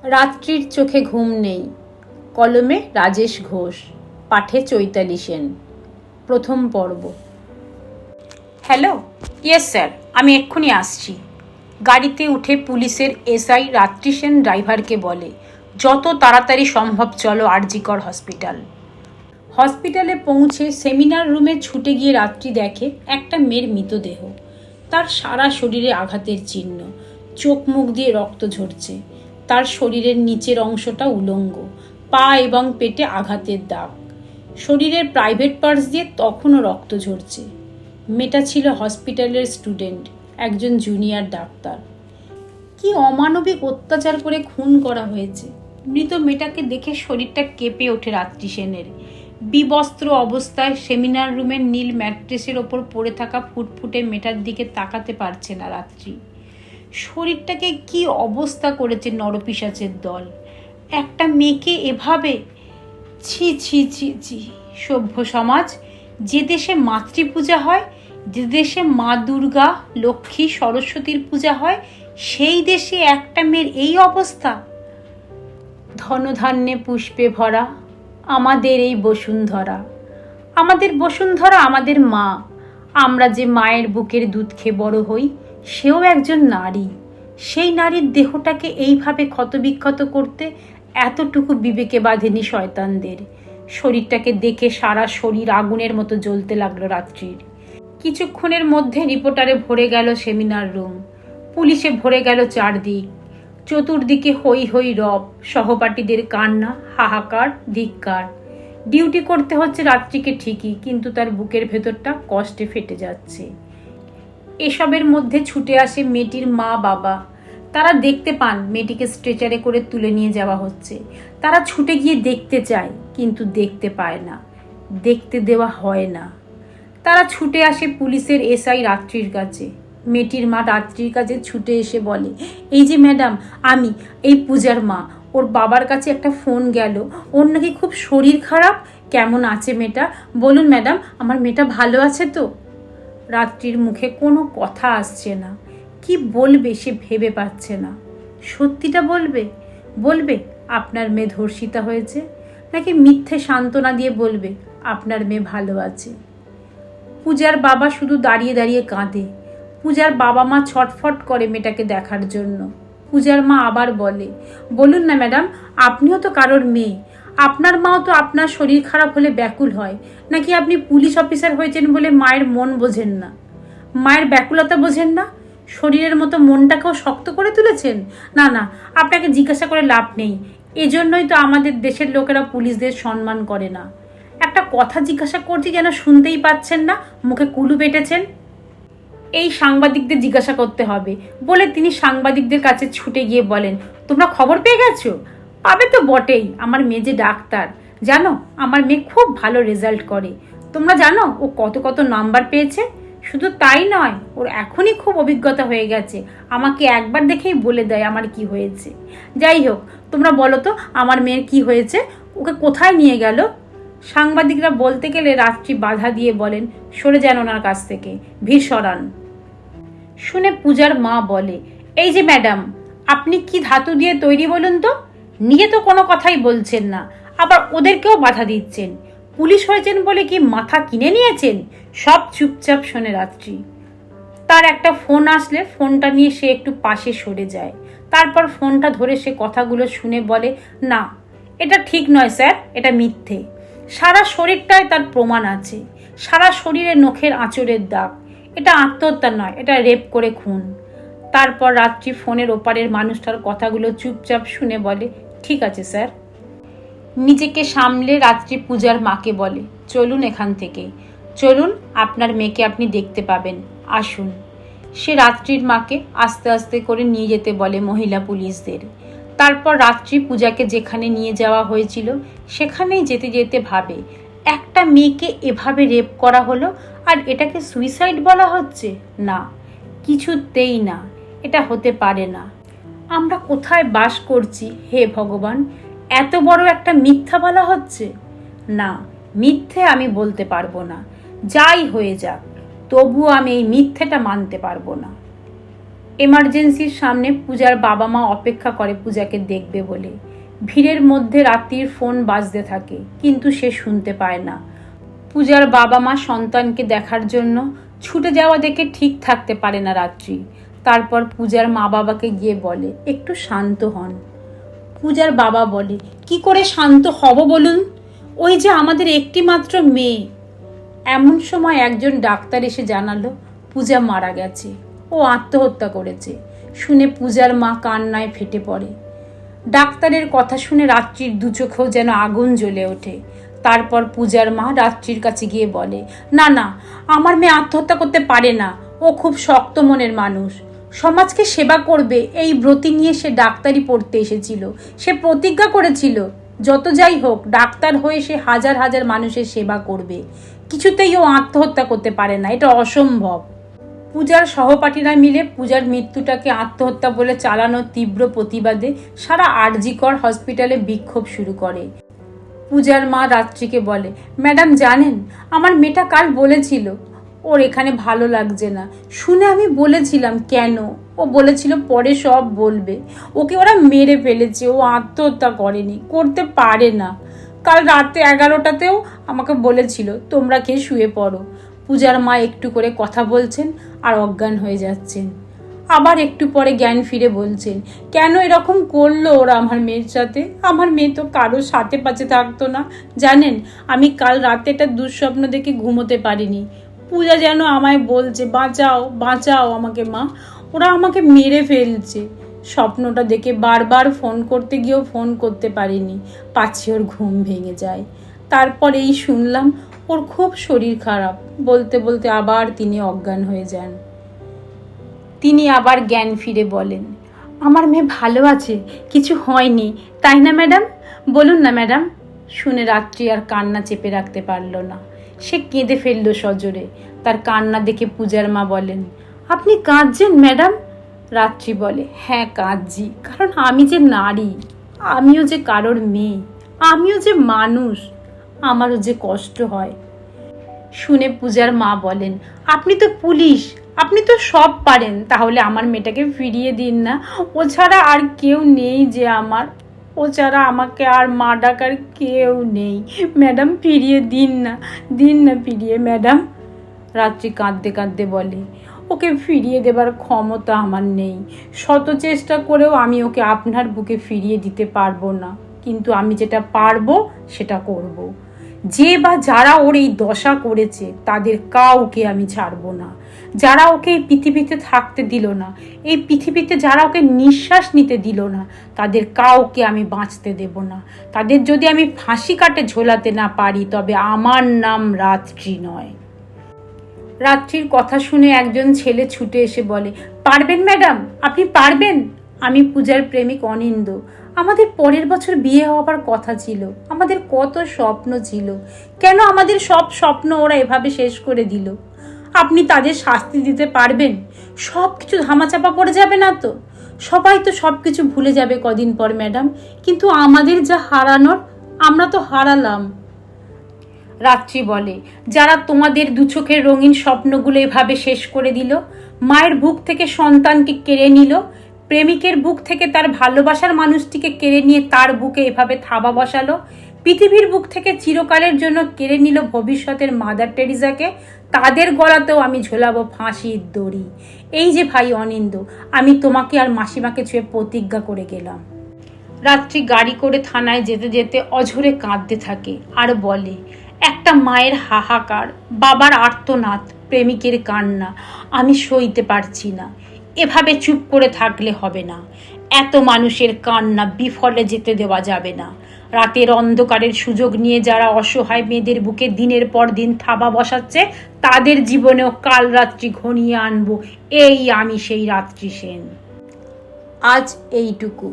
রাত্রির চোখে ঘুম নেই। কলমে রাজেশ ঘোষ, পাঠে চৈতালি সেন। প্রথম পর্ব। হ্যালো, ইয়েস স্যার, আমি এক্ষুনি আসছি। গাড়িতে উঠে পুলিশের এসআই রাত্রি সেন ড্রাইভারকে বলে, যত তাড়াতাড়ি সম্ভব চলো আরজিকর হসপিটাল। হসপিটালে পৌঁছে সেমিনার রুমে ছুটে গিয়ে রাত্রি দেখে একটা মেয়ের মৃতদেহ। তার সারা শরীরে আঘাতের চিহ্ন, চোখ মুখ দিয়ে রক্ত ঝরছে। তার শরীরের নিচের অংশটা উলঙ্গ, পা এবং পেটে আঘাতের দাগ। শরীরের প্রাইভেট পার্টস দিয়ে তখনও রক্ত ঝরছে। মেয়েটা ছিল হসপিটালের স্টুডেন্ট, একজন জুনিয়র ডাক্তার। কি অমানবিক অত্যাচার করে খুন করা হয়েছে। মৃত মেয়েটাকে দেখে শরীরটা কেঁপে ওঠে রাত্রি সেনের। বিবস্ত্র অবস্থায় সেমিনার রুমের নীল ম্যাট্রেসের ওপর পড়ে থাকা ফুটফুটে মেয়েটার দিকে তাকাতে পারছে না রাত্রি। শরীরটাকে কি অবস্থা করেছে নরপিশাচের দল। একটা মেয়েকে এভাবে, ছি ছি ছি ছি। সভ্য সমাজ, যে দেশে মাতৃপূজা হয়, যে দেশে মা দুর্গা, লক্ষ্মী, সরস্বতীর পূজা হয়, সেই দেশে একটা মেয়ের এই অবস্থা। ধনধান্যে পুষ্পে ভরা আমাদের এই বসুন্ধরা। আমাদের বসুন্ধরা আমাদের মা। আমরা যে মায়ের বুকের দুধ খেয়ে বড় হই, সেও একজন নারী। সেই নারীর দেহটাকে এইভাবে ক্ষতবিক্ষত করতে এতটুকু বিবেকে বাঁধেনি শয়তানদের। শরীরটাকে দেখে সারা শরীর আগুনের মতো জ্বলতে লাগলো রাত্রির। কিছুক্ষণের মধ্যে রিপোর্টারে ভরে গেল সেমিনার রুম, পুলিশে ভরে গেল চারদিক। চতুর্দিকে হই হই রব, সহপাঠীদের কান্না, হাহাকার, ধিক্কার। ডিউটি করতে হচ্ছে রাত্রিকে ঠিকই, কিন্তু তার বুকের ভেতরটা কষ্টে ফেটে যাচ্ছে। এসবের মধ্যে ছুটে আসে মেয়েটির মা বাবা। তারা দেখতে পান মেয়েটিকে স্ট্রেচারে করে তুলে নিয়ে যাওয়া হচ্ছে। তারা ছুটে গিয়ে দেখতে চায়, কিন্তু দেখতে পায় না, দেখতে দেওয়া হয় না। তারা ছুটে আসে পুলিশের এসআই রাত্রির কাছে। মেয়েটির মা রাত্রির কাছে ছুটে এসে বলে, এই যে ম্যাডাম, আমি এই পূজার মা। ওর বাবার কাছে একটা ফোন গেল, ওর নাকি খুব শরীর খারাপ। কেমন আছে মেয়েটা বলুন ম্যাডাম, আমার মেয়েটা ভালো আছে তো? রাত্রির মুখে কোনো কথা আসছে না। কি বলবে সে ভেবে পাচ্ছে না। সত্যিটা বলবে? বলবে আপনার মেয়ে ধর্ষিতা হয়েছে, নাকি মিথ্যে সান্ত্বনা দিয়ে বলবে আপনার মেয়ে ভালো আছে? পূজার বাবা শুধু দাঁড়িয়ে দাঁড়িয়ে কাঁদে। পূজার বাবা মা ছটফট করে মেয়েটাকে দেখার জন্য। পূজার মা আবার বলে, বলুন না ম্যাডাম, আপনিও তো কারোর মেয়ে। আপনার মাও তো আপনার শরীর খারাপ হলে ব্যাকুল হয়, নাকি আপনি পুলিশ অফিসার হয়েছেন বলে মায়ের মন বোঝেন না, মায়ের ব্যাকুলতা বোঝেন না? শরীরের মতো মনটাকেও শক্ত করে তুলেছেন? না না, আপনাকে জিজ্ঞাসা করে লাভ নেই। এজন্যই তো আমাদের দেশের লোকেরা পুলিশদের সম্মান করে না। একটা কথা জিজ্ঞাসা করছি যেন শুনতেই পাচ্ছেন না, মুখে কুলু পেটেছেন। এই সাংবাদিকদের জিজ্ঞাসা করতে হবে বলে তিনি সাংবাদিকদের কাছে ছুটে গিয়ে বলেন, তোমরা খবর পেয়ে গেছো? পাবে তো বটেই, আমার মেয়ে যে ডাক্তার। জানো, আমার মেয়ে খুব ভালো রেজাল্ট করে। তোমরা জানো ও কত কত নাম্বার পেয়েছে? শুধু তাই নয়, ওর এখনই খুব অভিজ্ঞতা হয়ে গেছে। আমাকে একবার দেখেই বলে দেয় আমার কি হয়েছে। যাই হোক, তোমরা বলো তো আমার মেয়ের কি হয়েছে, ওকে কোথায় নিয়ে গেল? সাংবাদিকরা বলতে গেলে রাত্রি বাধা দিয়ে বলেন, সরে যান ওনার কাছ থেকে, ভিড় সরান। শুনে পূজার মা বলে, এই যে ম্যাডাম, আপনি কি ধাতু দিয়ে তৈরি বলুন তো? নিজে তো কোনো কথাই বলছেন না, আবার ওদেরকেও বাধা দিচ্ছেন। পুলিশ হয়েছেন বলে কি মাথা কিনে নিয়েছেন? সব চুপচাপ শোনে রাত্রি। তার একটা ফোন আসলে ফোনটা নিয়ে সে একটু পাশে সরে যায়। তারপর ফোনটা ধরে সে কথাগুলো শুনে বলে, না, এটা ঠিক নয় স্যার, এটা মিথ্যে। সারা শরীরটায় তার প্রমাণ আছে, সারা শরীরে নখের আঁচড়ের দাগ। এটা আত্মহত্যা নয়, এটা রেপ করে খুন। তারপর রাত্রি ফোনের ওপারের মানুষটার কথাগুলো চুপচাপ শুনে বলে, ঠিক আছে স্যার। নিজেকে সামলে রাত্রি পূজার মাকে বলে, চলুন এখান থেকে, চলুন, আপনার মেয়েকে আপনি দেখতে পাবেন, আসুন। সে রাত্রির মাকে আস্তে আস্তে করে নিয়ে যেতে বলে মহিলা পুলিশদের। তারপর রাত্রি পূজাকে যেখানে নিয়ে যাওয়া হয়েছিল সেখানেই যেতে যেতে ভাবে, একটা মেয়েকে এভাবে রেপ করা হলো, আর এটাকে সুইসাইড বলা হচ্ছে? না, কিছুতেই না, এটা হতে পারে না। আমরা কোথায় বাস করছি হে ভগবান? এত বড় একটা মিথ্যা বলা হচ্ছে। না, মিথ্যে আমি বলতে পারবো না। যাই হয়ে যাক, তবুও আমি এই মিথ্যেটা মানতে পারবো না। এমার্জেন্সির সামনে পূজার বাবা মা অপেক্ষা করে পূজাকে দেখবে বলে। ভিড়ের মধ্যে রাত্রির ফোন বাজতে থাকে, কিন্তু সে শুনতে পায় না। পূজার বাবা মা সন্তানকে দেখার জন্য ছুটে যাওয়া দেখে ঠিক থাকতে পারে না রাত্রি। তারপর পূজার মা বাবাকে গিয়ে বলে, একটু শান্ত হন। পূজার বাবা বলে, কি করে শান্ত হব বলুন, ওই যে আমাদের একটি মাত্র মেয়ে। এমন সময় একজন ডাক্তার এসে জানালো পূজা মারা গেছে, ও আত্মহত্যা করেছে। শুনে পূজার মা কান্নায় ফেটে পড়ে। ডাক্তারের কথা শুনে রাত্রির দু চোখেও যেন আগুন জ্বলে ওঠে। তারপর পূজার মা রাত্রির কাছে গিয়ে বলে, না না, আমার মেয়ে আত্মহত্যা করতে পারে না, ও খুব শক্ত মনের মানুষ, সমাজকে সেবা করবে এই ব্রতি নিয়ে সে ডাক্তারি পড়তে এসেছিল। সে প্রতিজ্ঞা করেছিল যত যাই হোক ডাক্তার হয়ে সে হাজার হাজার মানুষের সেবা করবে। কিছুতেই ও আত্মহত্যা করতে পারে না, এটা অসম্ভব। পূজার সহপাঠীরা মিলে পূজার মৃত্যুটাকে আত্মহত্যা বলে চালানোর তীব্র প্রতিবাদে সারা আরজিকর হসপিটালে বিক্ষোভ শুরু করে। পূজার মা রাত্রিকে বলে, ম্যাডাম জানেন, আমার মেয়েটা কাল বলেছিল ওর এখানে ভালো লাগছে না। শুনে আমি বলেছিলাম কেন, ও বলেছিল পরে সব বলবে। ওকে ওরা মেরে ফেলেছে, ও আত্মহত্যা করেনি, করতে পারে না। কাল রাতে 11টাতেও আমাকে বলেছিল তোমরা খেয়ে শুয়ে পড়ো। পূজার মা একটু করে কথা বলছেন আর অজ্ঞান হয়ে যাচ্ছেন। আবার একটু পরে জ্ঞান ফিরে বলছেন, কেন এরকম করলো ওরা আমার মেয়ের সাথে? আমার মেয়ে তো কারোর সাথে পাশে থাকতো না। জানেন, আমি কাল রাতে একটা দুঃস্বপ্ন দেখে ঘুমোতে পারিনি। পূজা যেন আমায় বলছে, বাঁচাও বাঁচাও আমাকে মা, ওরা আমাকে মেরে ফেলছে। স্বপ্নটা দেখে বারবার ফোন করতে গিয়েও ফোন করতে পারিনি, পাছে ওর ঘুম ভেঙে যায়। তারপর এই শুনলাম ওর খুব শরীর খারাপ। বলতে বলতে আবার তিনি অজ্ঞান হয়ে যান। তিনি আবার জ্ঞান ফিরে বলেন, আমার মেয়ে ভালো আছে, কিছু হয়নি, তাই না ম্যাডাম? বলুন না ম্যাডাম। শুনে রাত্রি আর কান্না চেপে রাখতে পারল না, সে কেঁদে ফেলল সজোরে। তার কান্না দেখে পূজার মা বলেন, আপনি কাঁদছেন ম্যাডাম? রাত্রি বলে, হ্যাঁ কাঁদছি, কারণ আমি যে নারী, আমিও যে কারোর মেয়ে, আমিও যে মানুষ, আমারও যে কষ্ট হয়। শুনে পূজার মা বলেন, আপনি তো পুলিশ, আপনি তো সব পারেন, তাহলে আমার মেয়েটাকে ফিরিয়ে দিন না। ও ছাড়া আর কেউ নেই যে আমার, ও ছাড়া আমাকে আর মা ডাকার কেউ নেই। ম্যাডাম ফিরিয়ে দিন না ফিরিয়ে ম্যাডাম। রাত্রি কাঁদতে কাঁদতে বলে, ওকে ফিরিয়ে দেবার ক্ষমতা আমার নেই। শত চেষ্টা করেও আমি ওকে আপনার বুকে ফিরিয়ে দিতে পারবো না, কিন্তু আমি যেটা পারবো সেটা করব। যে বা যারা ওর এই দশা করেছে তাদের কাউকে আমি ছাড়বো না। যারা ওকে এই পৃথিবীতে থাকতে দিল না, এই পৃথিবীতে যারা ওকে নিঃশ্বাস নিতে দিল না, তাদের কাউকে আমি বাঁচতে দেব না। তাদের যদি আমি ফাঁসি কাটে ঝোলাতে না পারি, তবে আমার নাম রাত্রি নয়। রাত্রির কথা শুনে একজন ছেলে ছুটে এসে বলে, পারবেন ম্যাডাম, আপনি পারবেন? আমি পূজার প্রেমিক অনিন্দ। আমাদের পরের বছর বিয়ে হওয়ার কথা ছিল, আমাদের কত স্বপ্ন ছিল। কেন আমাদের সব স্বপ্ন ওরা এভাবে শেষ করে দিল? আপনি তাদের শাস্তি দিতে পারবেন? সব কিছু ধামাচাপা পড়ে যাবে না তো? সবাই তো সব কিছু ভুলে যাবে কদিন পর ম্যাডাম, কিন্তু আমাদের যা হারানোর আমরা তো হারালাম। রাত্রি বলে, যারা তোমাদের দু চোখের রঙিন স্বপ্নগুলো এভাবে শেষ করে দিল, মায়ের বুক থেকে সন্তানকে কেড়ে নিল, প্রেমিকের বুক থেকে তার ভালোবাসার মানুষটিকে কেড়ে নিয়ে তার বুকে এভাবে থাবা বসালো, পৃথিবীর বুক থেকে চিরকালের জন্য কেড়ে নিল ভবিষ্যতের মাদার টেরিজাকে, তাদের গলাতেও আমি ঝোলাবো ফাঁসির দড়ি। এই যে ভাই অনিন্দ, আমি তোমাকে আর মাসিমাকে ছুঁয়ে প্রতিজ্ঞা করে গেলাম। রাত্রি গাড়ি করে থানায় যেতে যেতে অঝরে কাঁদতে থাকে আর বলে, একটা মায়ের হাহাকার, বাবার আর্তনাদ, প্রেমিকের কান্না আমি সইতে পারছি না। এভাবে চুপ করে থাকলে হবে না। এত মানুষের কান্না বিফলে যেতে দেওয়া যাবে না। রাতের অন্ধকারের সুযোগ নিয়ে যারা অসহায় মেয়েদের বুকে দিনের পর দিন থাবা বসাচ্ছে, তাদের জীবনেও কাল রাত্রি ঘনিয়ে আনবো। এই আমি সেই রাত্রি সেন। আজ এইটুকু।